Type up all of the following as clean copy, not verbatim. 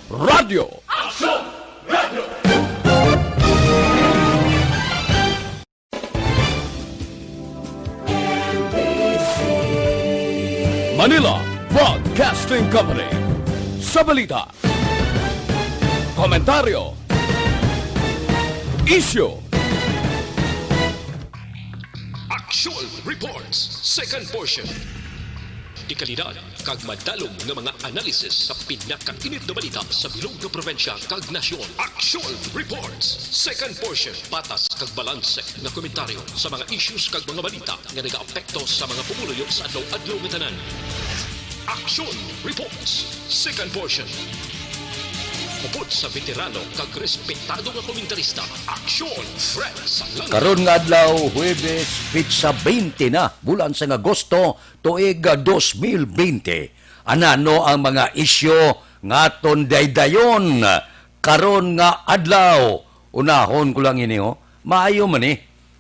Radio. Aksyon Radio! Manila Broadcasting Company. Sa balita, komentaryo, issue, Aksyon Reports, second portion. Di kalidad, kag madalong ng mga analisis sa pinakainit na balita sa bilog na probinsya kag nasyon. Aksyon Reports, second portion. Patas kag balanse na komentaryo sa mga issues kag mga balita nga nagaapekto sa mga pumuluyo sa adlaw-adlaw nga tanan. Aksyon Reports, second portion. Upod sa veterano kag respetado nga komentarista, Aksyon Fred Salang. Karon nga adlaw, Huwebes, pitsa 20 na, bulan sa Agosto, tuig 2020. Anano ang mga isyo nga aton daydayon karon nga adlaw. Unahon ko lang ini, maayo man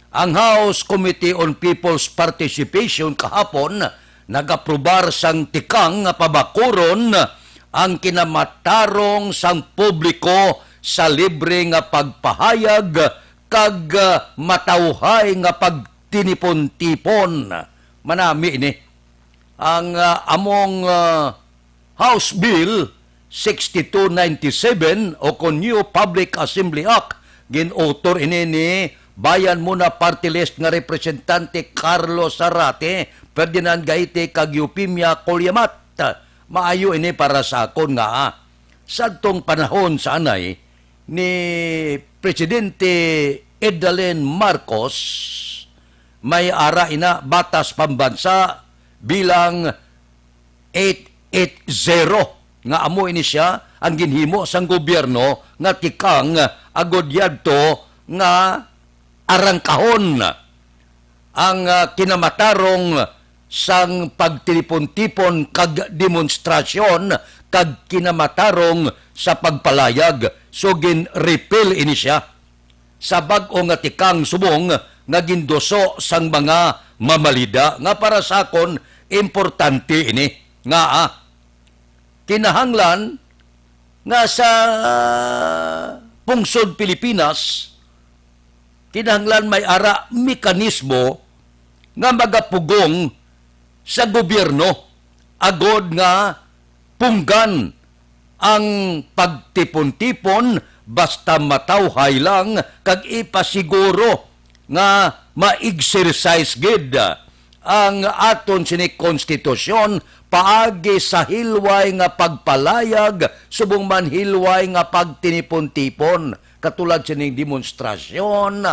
ang House Committee on People's Participation kahapon nagaprobar sang tikang nga pabakuron ang kinamatarong sang publiko sa libre nga pagpahayag kag matawhay nga pagtinipon-tipon. Manami ini ang among House Bill 6297 o kon New Public Assembly Act gin-author ini ni Bayan muna party list nga representante Carlos Zarate, Ferdinand Gaite kag Eupimia Colyamat. Maayo ini para sa akon nga sadtong panahon sa anay ni Presidente Edalyn Marcos may ara ina batas pambansa bilang 880 nga amo ini siya ang ginhimo sang gobyerno nga tikang agod yadto nga arangkahon ang kinamatarong sang pagtilipon-tipon kag demonstrasyon kag kinamatarong sa pagpalayag. So gin-repeal ini siya sa bag-o nga tikang subong nga gindoso sang mga mamalida nga para sa akon importante ini nga kinahanglan nga sa pungsod Pilipinas kinahanglan may ara mekanismo nga magapugong sa gobyerno agod nga punggan ang pagtipon-tipon basta matawhay lang kag ipasiguro nga ma-exercise gid ang aton sini konstitusyon paagi sa hilway nga pagpalayag subong man hilway nga pagtinipon-tipon katulad sining demonstrasyon,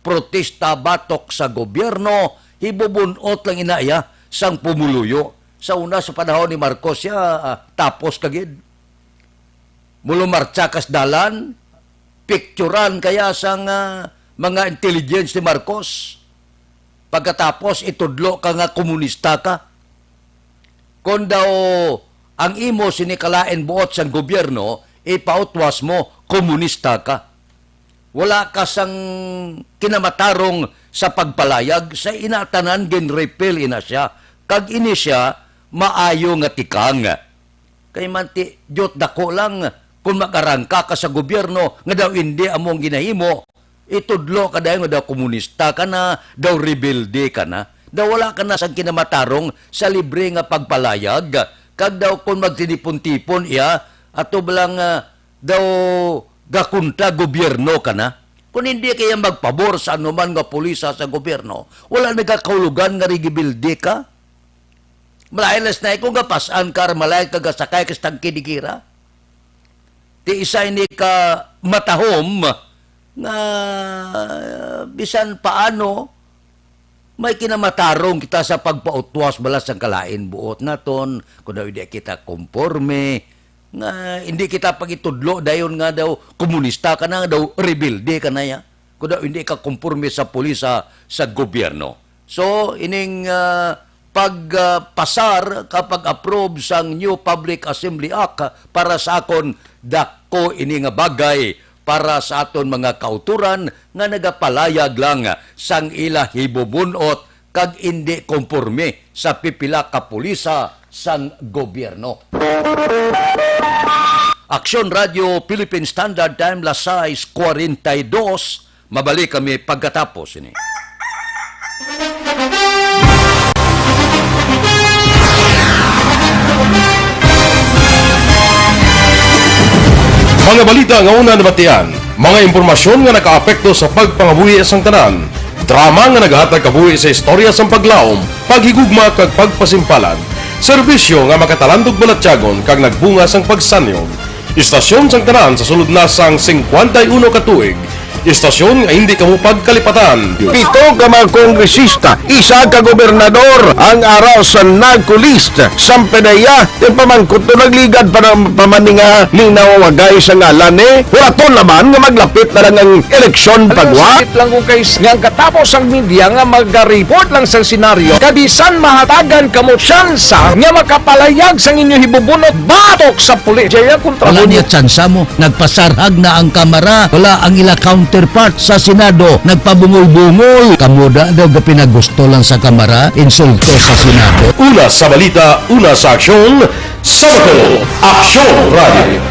protesta batok sa gobyerno, hibubunot lang inaya sang pumuluyo. Sa una sa panahon ni Marcos tapos kagid. Mulumarcha kas dalan, picturean kaya sang mga intelligence ni Marcos. Pagkatapos itudlo ka nga komunista ka. Kung daw ang imo sinikalain buot sang gobyerno, ipautwas mo komunista ka. Wala ka sang kinamatarong sa pagpalayag, sa inatanan gin-repeal ina siya. Kag ini siya, maayo nga tikang. Kay manti, Diyot dako lang, kung makarangka ka sa gobyerno, nga daw hindi among ginahimo, itudlo ka daw nga daw komunista ka na, daw rebelde ka na, daw wala ka na sang kinamatarong sa libre nga pagpalayag, kag daw kung magtinipon-tipon iya, ato balang daw gakunta gobyerno ka na. Kung hindi kaya magpabor sa anuman nga pulisa sa gobyerno, wala nagkakaulugan nga rigibilde ka. Malailas na kung gapasan ka, malay kagasakay ka sa tangkidigira. Ti isa ini ka matahom nga bisan paano may kinamatarong kita sa pagpautwas balas ang kalain buot naton, kung daw hindi kita konforme, nga hindi kita pagitudlo dayon nga daw komunista ka na, daw rebelde ka na ya, kung daw hindi ka konforme sa pulisa sa gobyerno. So ining pagpasar kapag approve sang New Public Assembly Act para sa akon dako ini nga bagay para sa aton mga kauturan nga nagapalayag lang sang ila hibubunot kag hindi konforme sa pipila ka pulisa sang gobyerno. Aksyon Radio Philippine Standard Time, las 6:42. Mabalik kami pagkatapos ini. Mga balita nga una nabatian, mga impormasyon nga nakaapekto sa pagpangabuhi sang tanan, drama nga naghatag kabuhi sa istorya sang paglaom, paghigugma kag pagpasimpalan, serbisyo nga makatalandog balatyagon kag nagbunga sang pagsanyog, istasyon sang tanan sa sulod na sang 51 ka tuig, istasyon nga hindi kamo pagkalipatan. 7 ka mga kongresista, 1 ka gobernador ang araw sa nagkulist sa pedaya yung pamangkot to nagligad para pamaninga linaw wagay sa ngalan wala naman nga maglapit na lang ang eleksyon pagwa. Sakit lang kung kays nga katapos ang media nga mag-report lang sa senaryo kabisan mahatagan kamo tsansa nga makapalayag sa inyo hibubunot batok sa pulis. Jaya kontra Wala niya tsansa mo, nagpasarhag na ang kamara, wala ang ila counterpart sa Senado, nagpabungol-bungol. Kamuda daw ga pinagusto lang sa kamara, insulto sa Senado. Una sa balita, una sa aksyon, Sabado, Aksyon Radio.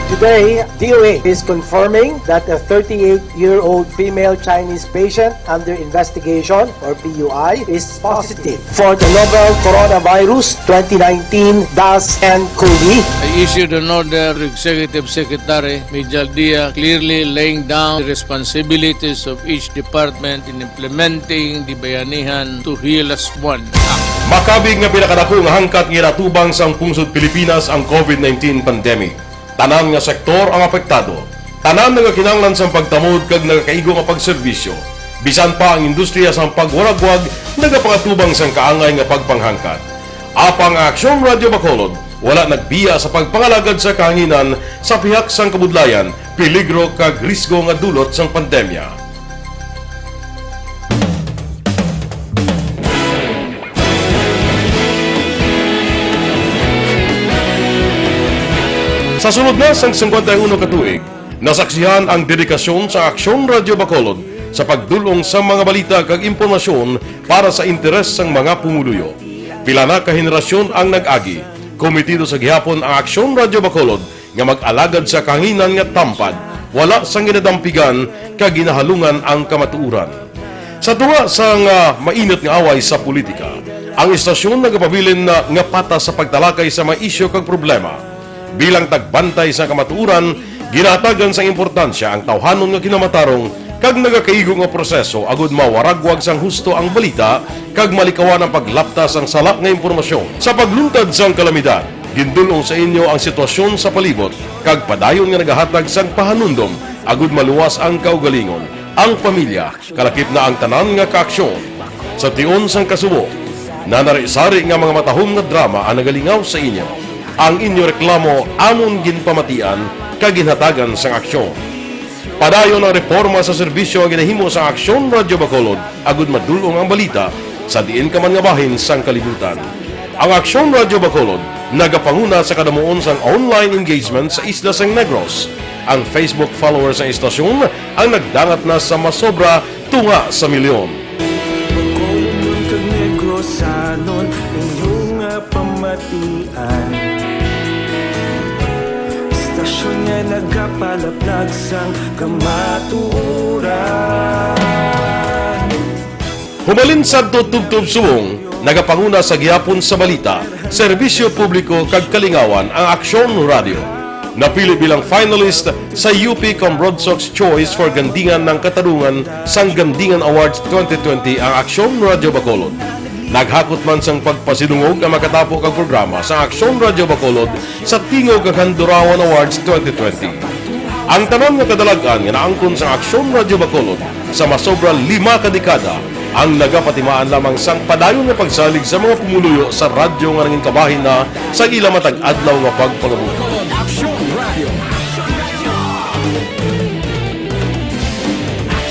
Today, DOA is confirming that a 38-year-old female Chinese patient under investigation, or PUI, is positive for the novel coronavirus 2019-10-CoV. I issued an order to Executive Secretary Mijal Dia clearly laying down the responsibilities of each department in implementing the Bayanihan to Heal as One Act. Makabig nga pinakadako nga hangkat nga natubang sang pungsod Pilipinas ang COVID-19 pandemic. Tanan nga sektor ang apektado. Tanan nga kinahanglan sang pagtamod kag nagakaigo nga pagserbisyo. Bisan pa ang industriya sang pagwaragwag nagapangatubang sang kaangay nga pagpanghangkat. Apang Aksyon Radio Bacolod wala nagbiya sa pagpangalagad sa kahanginan sa pihak sang kabudlayan, peligro kag risgo nga dulot sang pandemya. Sa sunod na sang 51 katuig, nasaksihan ang dedikasyon sa Aksyon Radio Bacolod sa pagdulong sa mga balita kag impormasyon para sa interes sang mga pumuluyo. Pila na ka henerasyon ang nag-agi, komitido sa gihapon ang Aksyon Radio Bacolod nga mag-alagad sa kahanginan nga tampad, wala sang ginadampigan kag ginahalungan ang kamatuuran. Sa tunga sang mainit nga away sa politika, ang istasyon nagapabilin na nga patas sa pagtalakay sa mga isyu kag problema. Bilang tagbantay sa kamatuuran, ginatagan sa importansya ang tawhanon nga kinamatarong kag nagakaigo nga proseso agud mawaragwag sang husto ang balita kag malikawan ang paglaptas ang salak nga impormasyon. Sa pagluntad sang kalamidad, gindulong sa inyo ang sitwasyon sa palibot kag padayon nga nagahatag sang pahanundom agud maluwas ang kaugalingon, ang pamilya, kalakip na ang tanan nga kaaksyon. Sa tion sang kasubo, nanari-sari nga mga matahom nga drama ang nagalingaw sa inyo. Ang inyo reklamo amon ginpamatian kag ginhatagan sang aksyon. Padayon ang reforma sa serbisyo ang ginahimo sa Aksyon Radio Bacolod agud madulong ang balita sa diin ka man nga bahin sang kalibutan. Ang Aksyon Radio Bacolod nagapanguna sa kadamuon sang online engagement sa isla sang Negros. Ang Facebook followers ng istasyon ang nagdangat na sa masobra tunga sa milyon. Bacolod kag Negros anon inyong pamatian. Istasyon nga nagapalaplag sang kamatuuran. Humalin sa tutubtub suwong, nagapanguna sa gihapon sa balita, serbisyo publiko kag kalingawan ang Aksyon Radio. Napili bilang finalist sa UP Broadsox Choice for Gandingan ng Katarungan sang Gandingan Awards 2020 ang Aksyon Radio Bacolod. Naghakot man sang pagpasidungog ang makatapo kang programa sa Aksyon Radio Bacolod sa Tingog kag Handurawan Awards 2020. Ang tanan nga kadalagan nga naangkon sa Aksyon Radio Bacolod sa masobra 5 ka dekada ang nagapatimaan lamang sang padayon nga pagsalig sa mga pumuluyo sa radyo nga nangin kabahin na sa ila matag adlaw nga pagpangabuhi.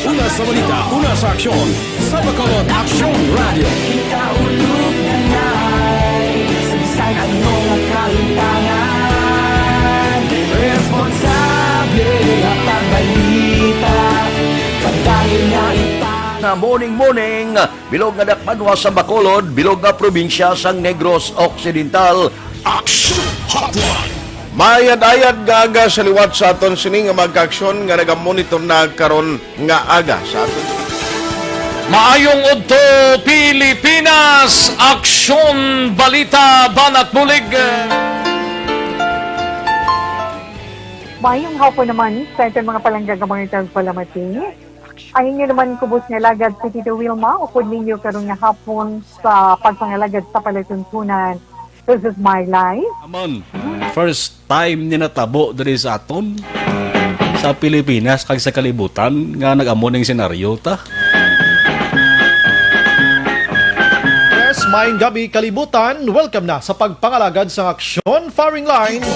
Una sa balita, una sa aksyon, sa Bacolod Aksyon Radio. Ikaulog na na'y sa bisan anong kahintangan. Responsable at pagbalita kadahil na Na morning, bilog nga dakpanwa sa Bacolod, bilog nga probinsya sang Negros Occidental. Aksyon Hotline. Mayad-ayad nga aga sa liwat sa aton sini nga magka-aksyon nga nagamonitor na karon nga aga sa aton. Maayong udto Pilipinas, Aksyon, Balita, Banat Bulig. Mayong hapon naman sa ito mga palanggang mga palamati. Ang inyo naman kubos nga lagad sa Tito Wilma, upod ninyo karong nga hapon sa pagpangalagad sa palatuntunan. This is my life. Amon, first time ni natabo diri sa aton sa Pilipinas kag sa kalibutan nga nag-amo ning senaryo ta. Yes, maayong gabi kalibutan. Welcome na sa pagpangalagad sa Aksyon Firing Line.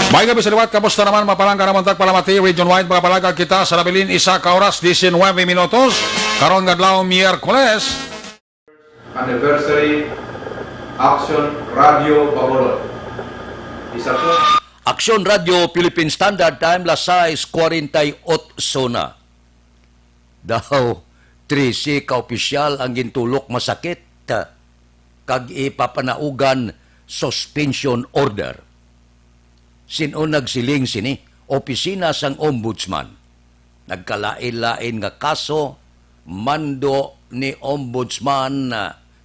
May gabi sa liwat, kamusta naman mapalangga naman tagpalamati, region-wide mga palagag kita sa labilin isa ka oras, 19 minutos, karon ngadlaw Miyerkules. Anniversary Aksyon Radio Bacolod. Isa po. Aksyon Radio Philippine Standard Time las 6:48 na. Daw 13 ka opisyal ang gintulok masakit kag ipapanaugan suspension order. Sino nagsiling sini? Opisina sang Ombudsman. Nagkalain-lain nga kaso, mando ni Ombudsman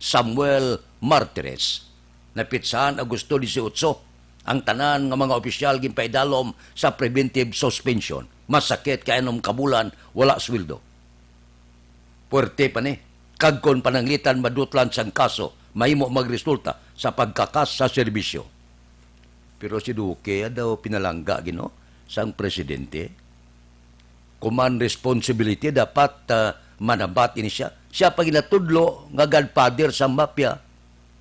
Samuel Martires. Napitsahan Agosto 18, ang tanan nga mga opisyal gimpaidalom sa preventive suspension. Masakit kainom kabulan, wala sweldo. Puwerte pa ni, kagkon pananglitan madutlan sang kaso, mahimo magresulta sa pagkakas sa serbisyo. Pero si Duque daw pinalangga gino sang presidente. Command responsibility dapat manabat ini siya. Siya pag inatudlo nga godfather sa mafia.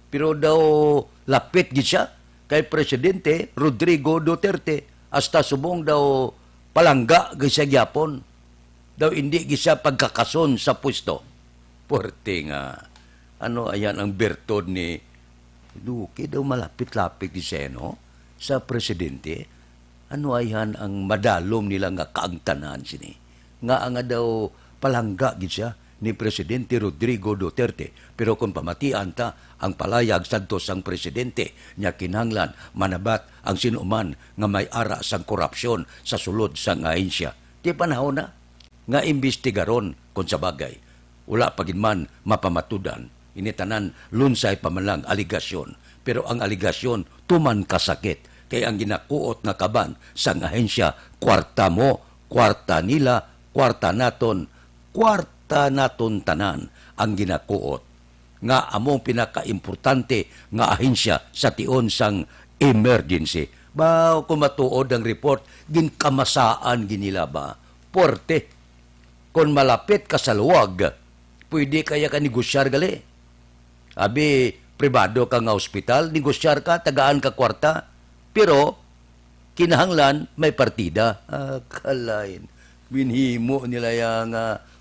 Pero daw lapit gid siya kay Presidente Rodrigo Duterte. Hasta subong daw palangga gid siya gyapon. Daw hindi gid siya pagkakason sa pwesto. Porte nga ano ayan ang bertod ni Duque daw malapit-lapit di siya no? Sa presidente. Ano ayan ang madalom nila nga kaangtanan sini. Nga daw palangga gid siya ni Presidente Rodrigo Duterte. Pero kung pamatian ta, ang palayag sadto sang presidente nya kinahanglan manabat ang sinuman nga may ara sang korupsyon sa sulod sang ahensya. Di panahon na nga imbestigaron kung sa bagay. Wala pagin man mapamatudan. Initanan lunsay pamalang aligasyon. Pero ang aligasyon tuman kasakit. Kaya ang ginakuot nga kaban sang ahensya, kwarta mo, kwarta nila, kwarta naton tanan ang ginakuot. Nga among pinakaimportante nga ahensya sa tion sang emergency. Ba, kung matuod ang report, ginkamasaan ginila ba? Porte, kung malapit ka sa luwag, pwede kaya ka negosyar gali. Abi, pribado ka nga ospital, negosyar ka, tagaan ka kwarta. Pero, kinahanglan may partida. Kalain. Binhimo nila yung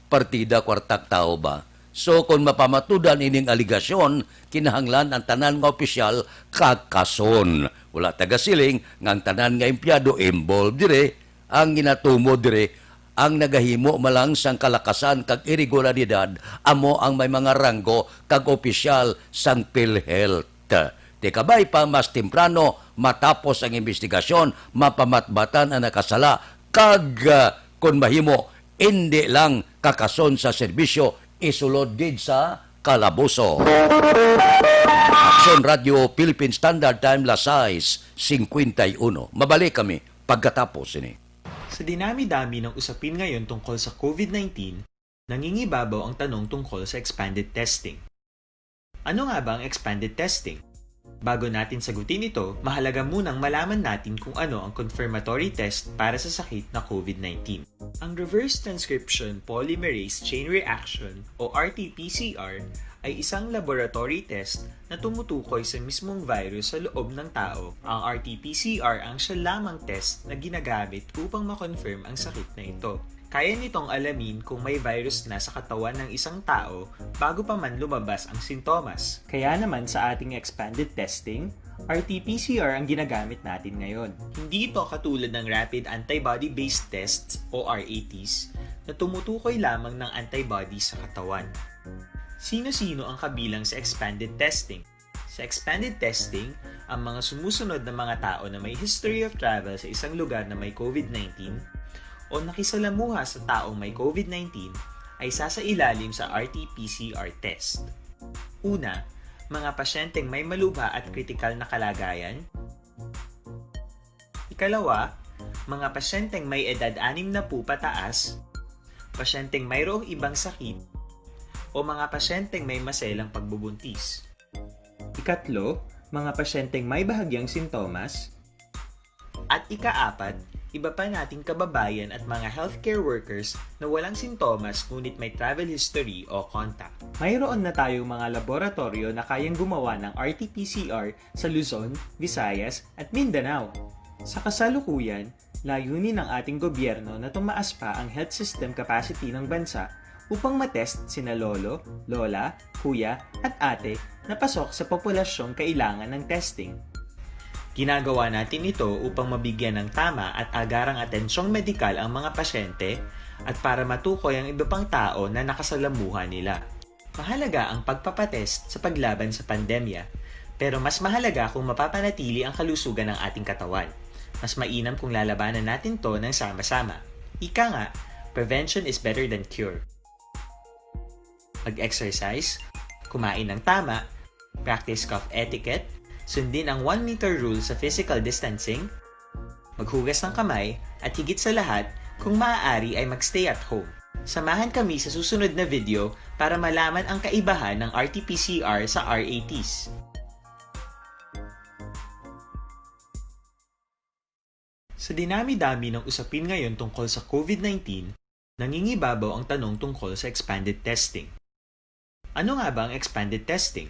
partida kwartak tao ba? So, kung mapamatudan ining aligasyon, kinahanglan ang tanan nga opisyal kakason. Wala tagasiling, nga ang tanan nga empleyado involved dire, ang ginatumo dire, ang nagahimo malang sang kalakasan kag irregularidad, amo ang may mga ranggo kag opisyal sang PhilHealth. Tikabay pa mas temprano, matapos ang investigasyon, mapamatbatan ang nakasala, kag kung mahimo, hindi lang kakason sa serbisyo, isulod din sa kalaboso. Aksyon Radio Philippine Standard Time las 6:51. Mabalik kami pagkatapos ini. Sa dinami-dami ng usapin ngayon tungkol sa COVID-19, nangingibabaw ang tanong tungkol sa expanded testing. Ano nga ba ang expanded testing? Bago natin sagutin ito, mahalaga munang malaman natin kung ano ang confirmatory test para sa sakit na COVID-19. Ang reverse transcription polymerase chain reaction o RT-PCR ay isang laboratory test na tumutukoy sa mismong virus sa loob ng tao. Ang RT-PCR ang siya lamang test na ginagamit upang makonfirm ang sakit na ito. Kaya nitong alamin kung may virus na sa katawan ng isang tao bago pa man lumabas ang sintomas. Kaya naman sa ating expanded testing, RT-PCR ang ginagamit natin ngayon. Hindi ito katulad ng Rapid Antibody-Based Tests o RATs na tumutukoy lamang ng antibodies sa katawan. Sino-sino ang kabilang sa expanded testing? Sa expanded testing, ang mga sumusunod na mga tao na may history of travel sa isang lugar na may COVID-19 o nakisalamuha sa taong may COVID-19 ay sasailalim sa RT-PCR test. Una, mga pasyenteng may malubha at kritikal na kalagayan. Ikalawa, mga pasyenteng may edad 60 pataas, pasyenteng mayroong ibang sakit, o mga pasyenteng may maselang pagbubuntis. Ikatlo, mga pasyenteng may bahagyang sintomas. At ikaapat, iba pa nating kababayan at mga healthcare workers na walang sintomas ngunit may travel history o contact. Mayroon na tayong mga laboratorio na kayang gumawa ng RT-PCR sa Luzon, Visayas at Mindanao. Sa kasalukuyan, layunin ng ating gobyerno na tumaas pa ang health system capacity ng bansa upang matest sina lolo, lola, kuya at ate na pasok sa populasyong kailangan ng testing. Ginagawa natin ito upang mabigyan ng tama at agarang atensyong medikal ang mga pasyente at para matukoy ang iba pang tao na nakasalamuha nila. Mahalaga ang pagpapatest sa paglaban sa pandemya, pero mas mahalaga kung mapapanatili ang kalusugan ng ating katawan. Mas mainam kung lalabanan natin to ng sama-sama. Ika nga, prevention is better than cure. Mag-exercise, kumain ng tama, practice cough etiquette, sundin ang 1 meter rule sa physical distancing, maghugas ng kamay, at higit sa lahat, kung maaari ay magstay at home. Samahan kami sa susunod na video para malaman ang kaibahan ng RT-PCR sa RATs. Sa dinami-dami ng usapin ngayon tungkol sa COVID-19, nangingibabaw ang tanong tungkol sa expanded testing. Ano nga ba ang expanded testing?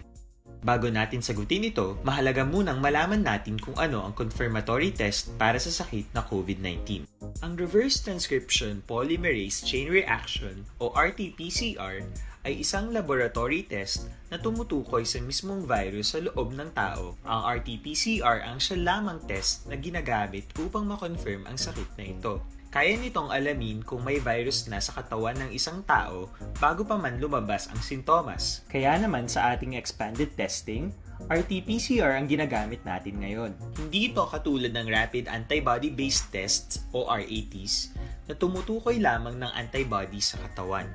Bago natin sagutin ito, mahalaga munang malaman natin kung ano ang confirmatory test para sa sakit na COVID-19. Ang reverse transcription polymerase chain reaction o RT-PCR ay isang laboratory test na tumutukoy sa mismong virus sa loob ng tao. Ang RT-PCR ang siya lamang test na ginagamit upang makonfirm ang sakit na ito. Kaya nitong alamin kung may virus na sa katawan ng isang tao bago pa man lumabas ang sintomas. Kaya naman sa ating expanded testing, RT-PCR ang ginagamit natin ngayon. Hindi ito katulad ng Rapid Antibody-Based Tests o RATs na tumutukoy lamang ng antibodies sa katawan.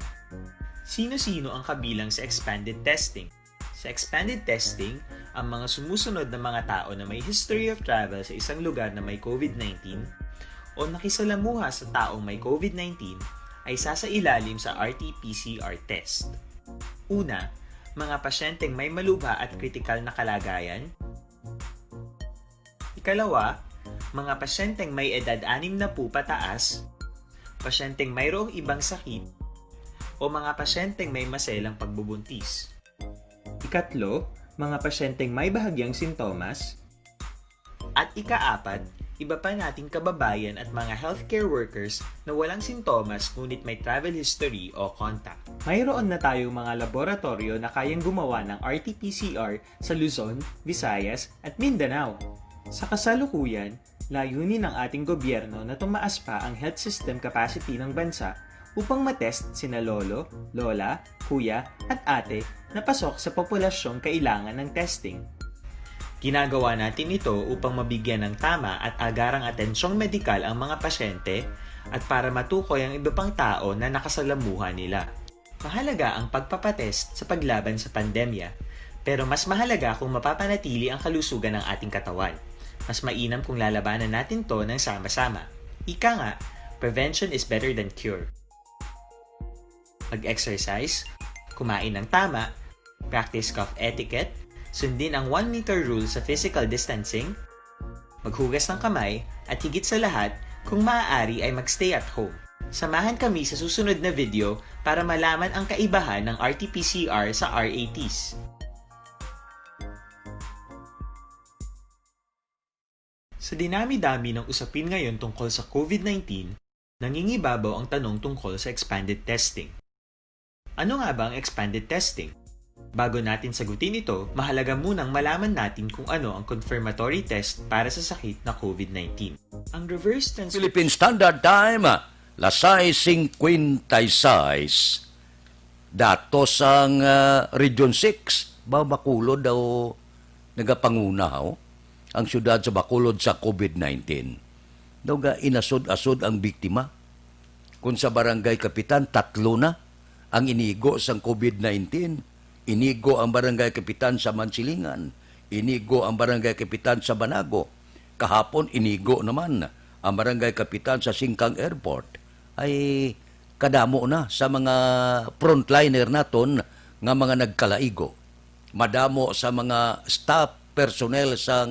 Sino-sino ang kabilang sa expanded testing? Sa expanded testing, ang mga sumusunod na mga tao na may history of travel sa isang lugar na may COVID-19 o nakisalamuha sa taong may COVID-19 ay sasailalim sa RT-PCR test. Una, mga pasyenteng may malubha at kritikal na kalagayan. Ikalawa, mga pasyenteng may edad 60 pataas, pasyenteng mayroong ibang sakit, o mga pasyenteng may maselang pagbubuntis. Ikatlo, mga pasyenteng may bahagyang sintomas. At ikaapat, iba pa nating kababayan at mga healthcare workers na walang sintomas ngunit may travel history o contact. Mayroon na tayong mga laboratorio na kayang gumawa ng RT-PCR sa Luzon, Visayas at Mindanao. Sa kasalukuyan, layunin ng ating gobyerno na tumaas pa ang health system capacity ng bansa upang matest sina lolo, lola, kuya at ate na pasok sa populasyong kailangan ng testing. Ginagawa natin ito upang mabigyan ng tama at agarang atensyong medikal ang mga pasyente at para matukoy ang iba pang tao na nakasalamuha nila. Mahalaga ang pagpapatest sa paglaban sa pandemya, pero mas mahalaga kung mapapanatili ang kalusugan ng ating katawan. Mas mainam kung lalabanan natin to ng sama-sama. Ika nga, prevention is better than cure. Mag-exercise, kumain ng tama, practice cough etiquette, sundin ang 1 meter rule sa physical distancing, maghugas ng kamay, at higit sa lahat, kung maaari ay magstay at home. Samahan kami sa susunod na video para malaman ang kaibahan ng RT-PCR sa RATs. Sa dinami-dami ng usapin ngayon tungkol sa COVID-19, nangingibabaw ang tanong tungkol sa expanded testing. Ano nga ba ang expanded testing? Bago natin sagutin ito, mahalaga munang malaman natin kung ano ang confirmatory test para sa sakit na COVID-19. Ang reverse transcription Philippine Standard Time, lasay 56. Datos ang Region 6, Babakulo daw nagapangunaw ang syudad sa Bacolod sa COVID-19. Daw nga inasod-asod ang biktima. Kung sa barangay kapitan, 3 na ang inigo sa COVID-19. Inigo ang barangay kapitan sa Mansilingan. Inigo ang barangay kapitan sa Banago. Kahapon, inigo naman ang barangay kapitan sa Singkang Airport. Ay kadamo na sa mga frontliner naton nga mga nagkalaigo. Madamo sa mga staff personnel sa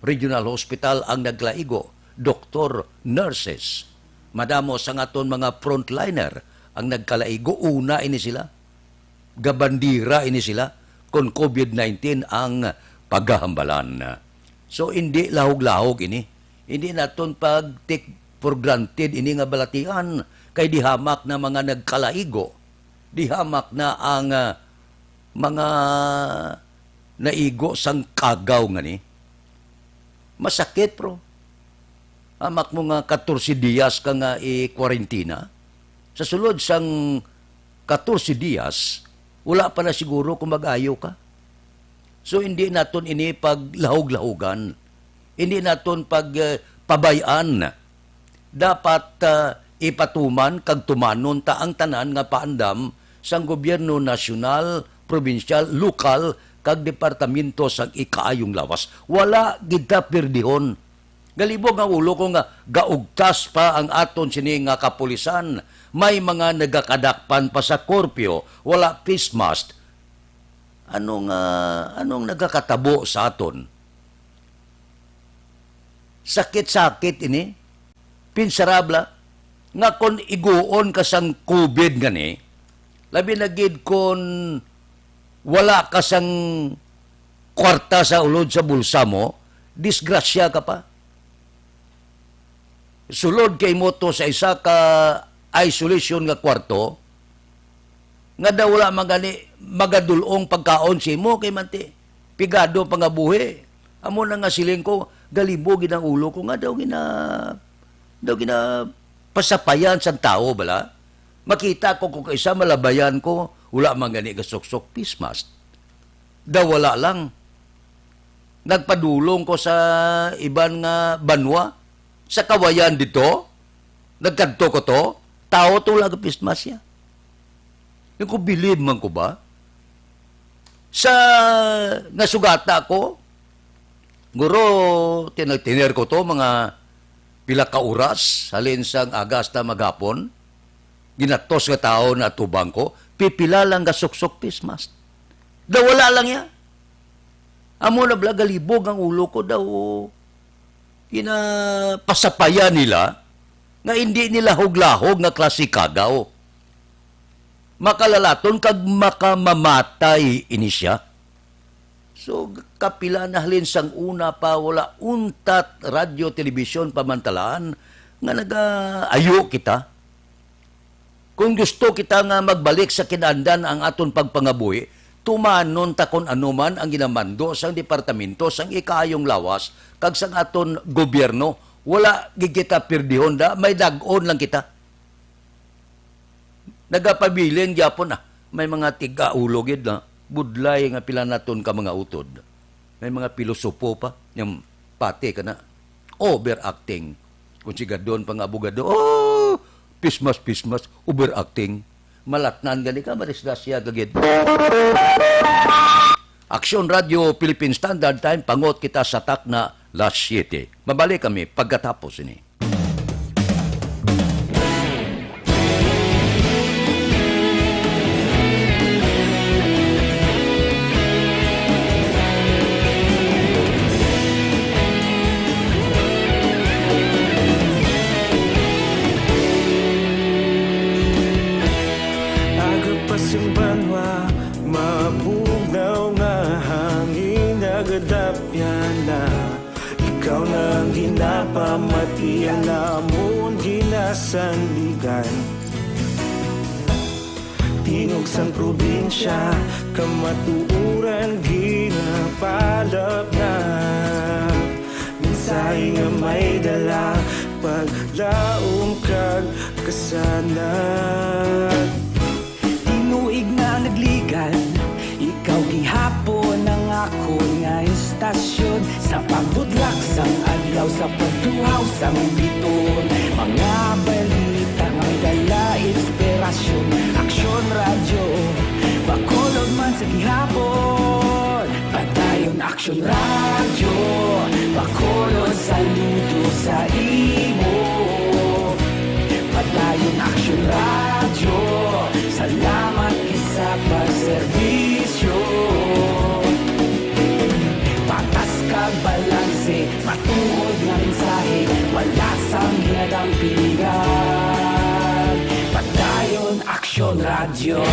regional hospital ang naglaigo. Doktor, nurses. Madamo sa ngaton mga frontliner ang nagkalaigo. Una ini sila. Gabandira ini sila kung COVID-19 ang paghahambalan. So, hindi lahog-lahog ini. Hindi naton pag-take for granted ini nga balatian kay dihamak na mga nagkalaigo. Dihamak na ang mga naigo sang kagaw nga ni. Masakit, bro. Amak mo nga 14 diyas ka nga i-quarantina. Sa sulod sang 14 diyas, wala pa na siguro kung mag-ayo ka. So, hindi naton ini paglahog-lahogan. Hindi naton pagpabayan. Dapat ipatuman kag tumanon ta ang tanan nga paandam sang gobyerno nasyonal, probinsyal, lokal, kag departamento sang ikaayong lawas. Wala gid perdihon. Galibog nga ulo ko nga gaugtas pa ang aton sini nga kapulisan. May mga nagakadakpan pa sa korpyo, wala face mask. Anong nagakatabo sa aton? Sakit-sakit ini, pinsarabla, nga kon iguon ka sang COVID gani, labi na gid kon wala ka sang kwarta sa ulod sa bulsa mo, disgrasya ka pa. Sulod kay mo to sa isa ka isolation nga kwarto, nga daw wala magadulong pagkaon si mo kay manti pigado pangabuhi. Amo na nga siling ko, galibog ang ulo ko nga daw gina pasapayan sa tao bala. Makita ko kung isa malabayan ko, wala man gani kasuksok pismas. Daw wala lang. Nagpadulong ko sa iban nga banwa, sa kawayan dito, nagkanto ko to, tao to lang pismas niya. Yung ko bilib man ko ba? Sa nasugata ko, guro, tinir ko to, mga pila ka oras, halin sang agas na maghapon, ginatos nga tao na tubang ko, pipila lang nga suksok pismas. Daw wala lang ya. Amo na bala, galibog ang ulo ko daw, pasapaya nila, nga hindi nila huglahog nga klase kagaw. Makalalaton kag makamamatay ini siya. So, kapila na halin sang una pa, wala untat radyo, telebisyon, pamantalaan, nga nag-ayo kita. Kung gusto kita nga magbalik sa kinandan ang aton pagpangabuhi, tumanon ta kon anuman ang ginamando sang departamento, sang ikaayong lawas, kag sang aton gobyerno, wala gigita pirdihon da, may dag-on lang kita. Nagapabilin gyapon may mga tiga-ulo gid na budlay nga pila naton ka mga utod. May mga pilosopo pa, yung pati ka na, overacting. Kung sigadon pang abogado, pismas, overacting. Malatnan gani ka, marisdasya gagid. Aksyon Radio Philippine Standard Time, pangot kita sa tak na last 7. Mabalik kami pagkatapos ini. Ikaw nang ginapamatian namon ginasandigan. Tingog sang probinsya, kamatuuran ginapalap na. Minsay nga may dala, paglaom kag kasanag. Tinuig na nagligan, ikaw gihapon ang ako nga sa pagtuhaw sa biton. Mga balita may dala inspirasyon. Aksyon radyo, bakolod man sa gihapon. Padayon Aksyon radyo, bakolod saludo sa imo. Padayon Aksyon radyo, salamat kisa pagserbisyo. Patas kag balanse, matuod nga mensahe, wala sang ginadampingan. Padayon Aksyon radyo.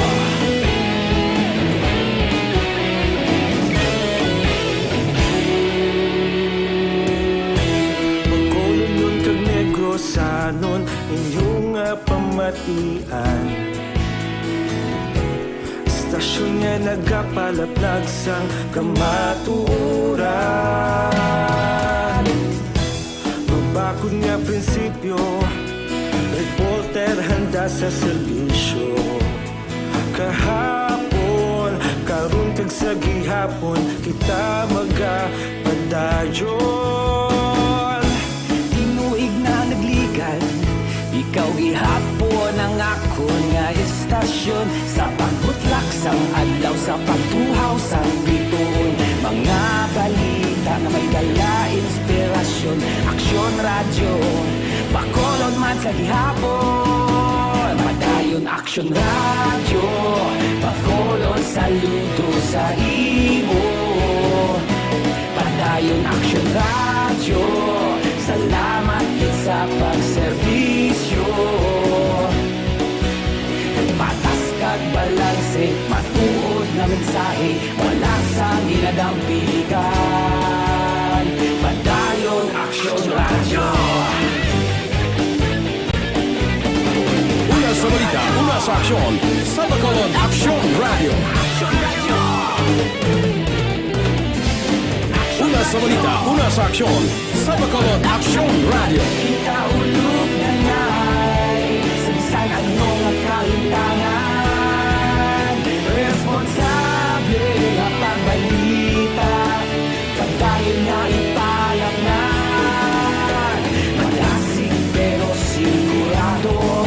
Sanon inyong pamatian. Stasyon nga nagapalaplag sang kamatuuran. Magbakod nga prinsipyo, reporter handa sa serbisyo. Kahapon, karon kag sa gihapon, kita magapadayon. Ikaw gihapon ang akon nga istasyon sa pagbutlak sang adlaw, sa pagtuhaw sang biton. Mga balita na may dala inspirasyon. Aksyon radyo, bakolod man sa gihapon. Padayon Aksyon radyo, bakolod saludo sa imo. Padayon Aksyon radyo, salamat sa pagserbisyo. Patas kag balanse, matuod na mensahe, wala sang ginadampilikan. Padayon Aksyon radyo. Una sa balita, una sa aksyon, sa Bacolod Aksyon Radio. Una sa balita, una sa aksyon, sa Bacolod Aksyon Radio. Kita ulog na ngay, sansan ano nga kaintangan. Responsable nga pagbalita, kagayon nga ipalaknan. Malasig pero sigurado,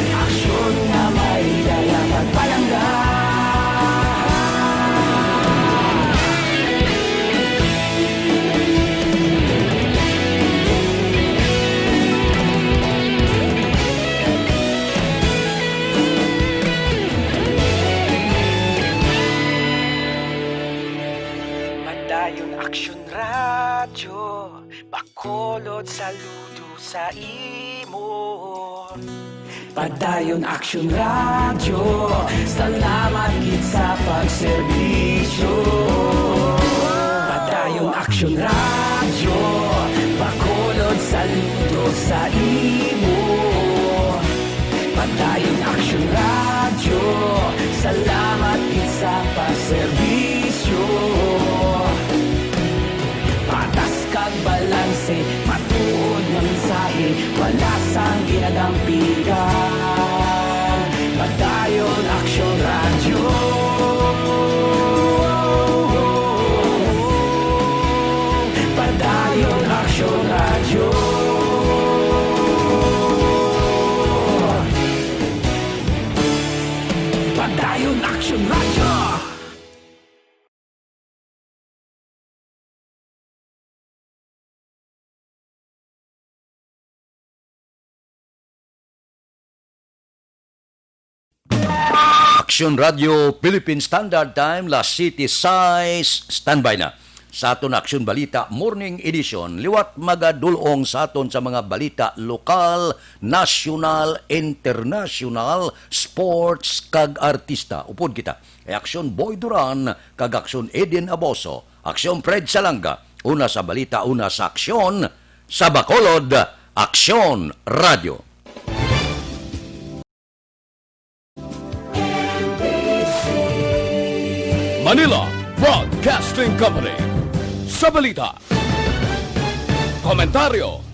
aksyon nga may dala pagpalanggan. Aksyon radyo, bakolod saludo sa imo. Padayon Aksyon radyo, salamat gid sa pagserbisyo. Padayon Aksyon radyo, bakolod saludo sa imo. Padayon Aksyon radyo, salamat gid sa pagserbisyo. Balanse, matuod na mensahe, wala sang ginadampigan. Padayon Aksyon radyo. Padayon Aksyon radyo. Padayon Aksyon radyo. Aksyon Radio Philippine Standard Time, La City Size, standby na. Sa aton Aksyon Balita Morning Edition, liwat magadulong sa aton sa mga balita lokal, national, international, sports, kag artista. Upod kita, ay Aksyon Boy Duran, kag Aksyon Eden Aboso, Aksyon Fred Salanga, una sa balita, una sa aksyon, sa Bacolod, Aksyon Radio. Manila Broadcasting Company. Sa balita, komentaryo,